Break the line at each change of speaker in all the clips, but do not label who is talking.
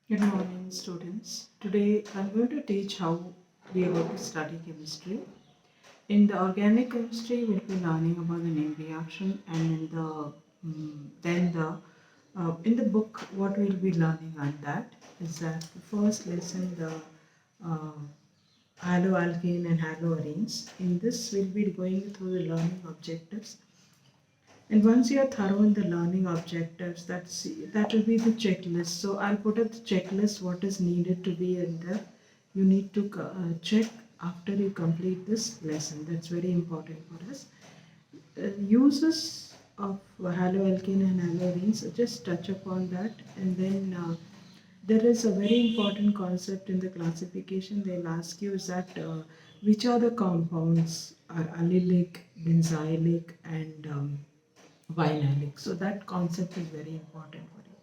Good morning, students. Today I'm going to teach how we are going to study chemistry. In the organic chemistry, we'll be learning about the name reaction, and then in the book, what we'll be learning on that is that the first lesson, the uh, haloalkane and haloarenes. In this, we'll be going through the learning objectives, and once you are thorough in the learning objectives, that will be the checklist. So I'll put up the checklist what is needed to be in there. You need to check after you complete this lesson. That's very important for us. Uses of haloalkane and haloarenes. Just touch upon that, and then there is a very important concept in the classification. They'll ask you is that which are the compounds are allylic, benzylic, and vinylic. So that concept is very important for you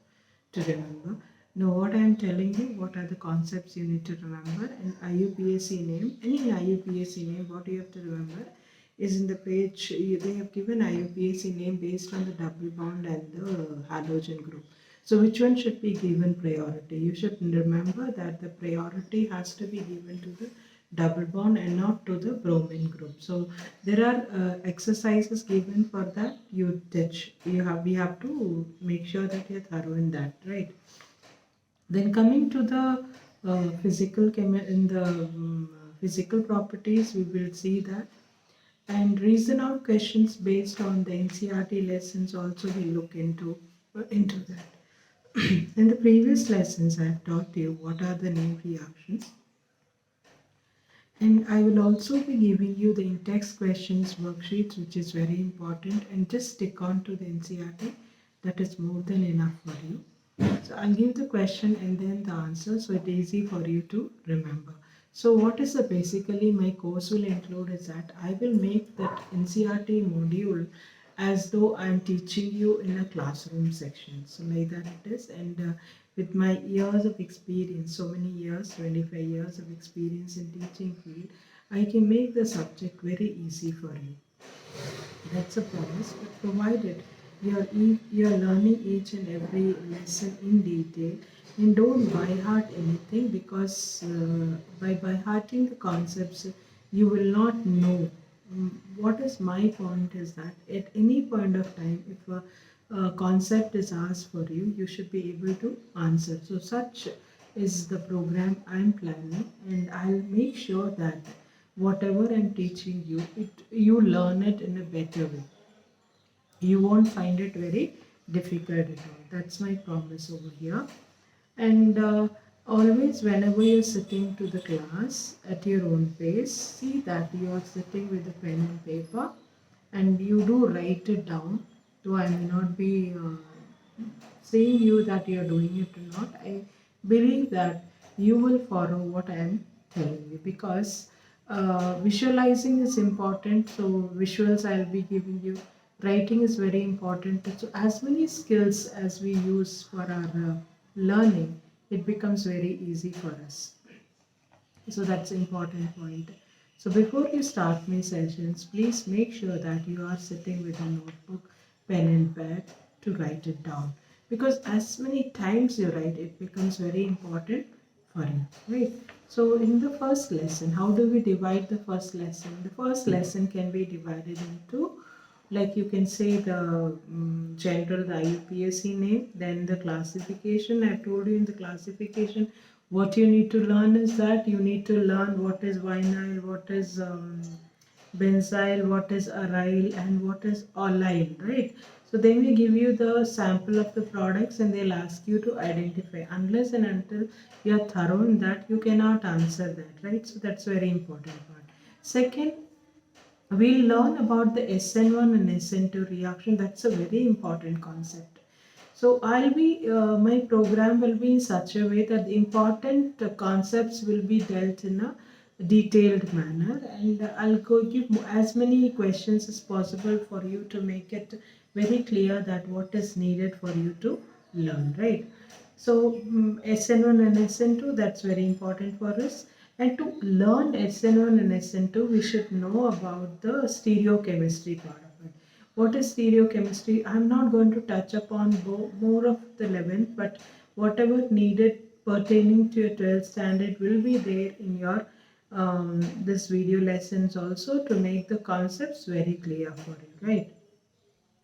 to remember. Now what I am telling you, what are the concepts you need to remember? In IUPAC name, any IUPAC name, what you have to remember is in the page, they have given IUPAC name based on the double bond and the halogen group. So which one should be given priority? You should remember that the priority has to be given to the double bond and not to the bromine group. So there are exercises given for that. You teach. We have to make sure that you're thorough in that, right? Then coming to the physical properties, we will see that, and reason out questions based on the NCRT lessons also we look into that. In the previous lessons, I have taught you what are the name reactions, and I will also be giving you the in-text questions worksheets, which is very important, and just stick on to the NCRT. That is more than enough for you. So I'll give the question and then the answer, so it's easy for you to remember. So what is the basically my course will include is that I will make that NCRT module as though I'm teaching you in a classroom section. So like that it is, and with my years of experience, so many years, 25 years of experience in teaching field, I can make the subject very easy for you. That's a promise, but provided you're learning each and every lesson in detail, and don't by heart anything, because by hearting the concepts, you will not know. What is my point is that at any point of time, if a concept is asked for you, you should be able to answer. So such is the program I'm planning, and I'll make sure that whatever I'm teaching you, you learn it in a better way. You won't find it very difficult at all. That's my promise over here. And always, whenever you're sitting to the class at your own pace, see that you are sitting with a pen and paper, and you do write it down. Though I may not be saying you that you're doing it or not, I believe that you will follow what I am telling you, because visualizing is important. So visuals I'll be giving you. Writing is very important. So as many skills as we use for our learning, it becomes very easy for us. So that's an important point. So before you start my sessions, please make sure that you are sitting with a notebook, pen and pad to write it down. Because as many times you write, it becomes very important for you, right? So in the first lesson, how do we divide the first lesson? The first lesson can be divided into, like you can say the general, the IUPAC name, then the classification. I told you in the classification, what you need to learn is that you need to learn what is vinyl, what is benzyl, what is aryl, and what is allyl, right? So they will give you the sample of the products, and they'll ask you to identify. Unless and until you are thorough in that, you cannot answer that, right? So that's very important part. Second, we'll learn about the SN1 and SN2 reaction. That's a very important concept. So my program will be in such a way that the important concepts will be dealt in a detailed manner, and I'll go give as many questions as possible for you to make it very clear that what is needed for you to learn, right? So SN1 and SN2, that's very important for us. And to learn SN1 and SN2, we should know about the stereochemistry part of it. What is stereochemistry? I'm not going to touch upon more of the 11th, but whatever needed pertaining to your 12th standard will be there in your this video lessons also, to make the concepts very clear for you, right?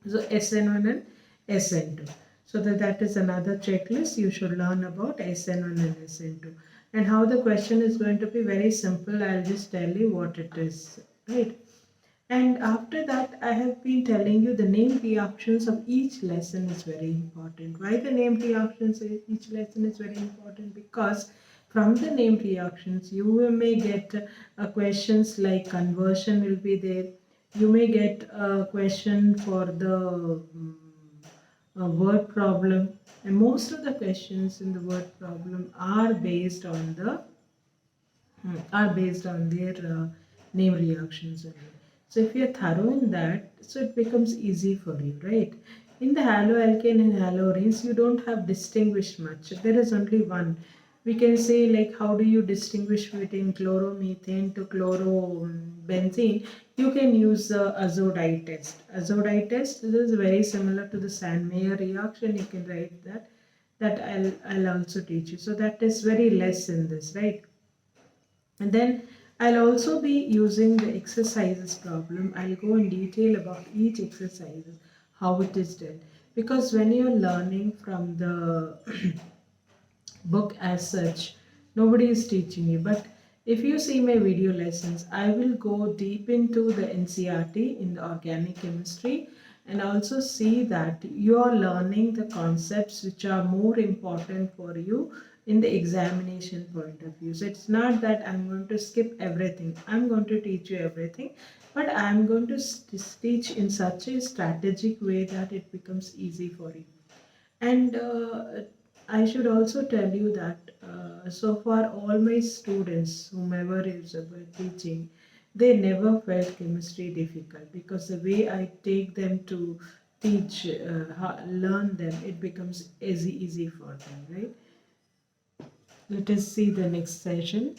So SN1 and SN2. So that is another checklist you should learn about SN1 and SN2. And how the question is going to be very simple. I'll just tell you what it is, right? And after that, I have been telling you the name reactions of each lesson is very important. Why the name reactions of each lesson is very important? Because from the name reactions, you may get questions like conversion will be there. You may get a question for the word problem. And most of the questions in the word problem are based on their name reactions only. So if you're thorough in that, so it becomes easy for you, right? In the haloalkane and haloarenes, you don't have distinguished much. There is only one. We can say like, how do you distinguish between chloromethane to chlorobenzene? You can use the azodite test. Azodite test, this is very similar to the Sandmeyer reaction. You can write that. That I'll also teach you. So that is very less in this, right? And then I'll also be using the exercises problem. I'll go in detail about each exercise, how it is done. Because when you're learning from the book as such, nobody is teaching you. But if you see my video lessons, I will go deep into the NCRT in the organic chemistry, and also see that you are learning the concepts which are more important for you in the examination point of view. So it's not that I'm going to skip everything. I'm going to teach you everything, but I'm going to teach in such a strategic way that it becomes easy for you. And I should also tell you that so far all my students, whomever is teaching, they never felt chemistry difficult, because the way I take them to teach, learn them, it becomes easy for them, right? Let us see the next session.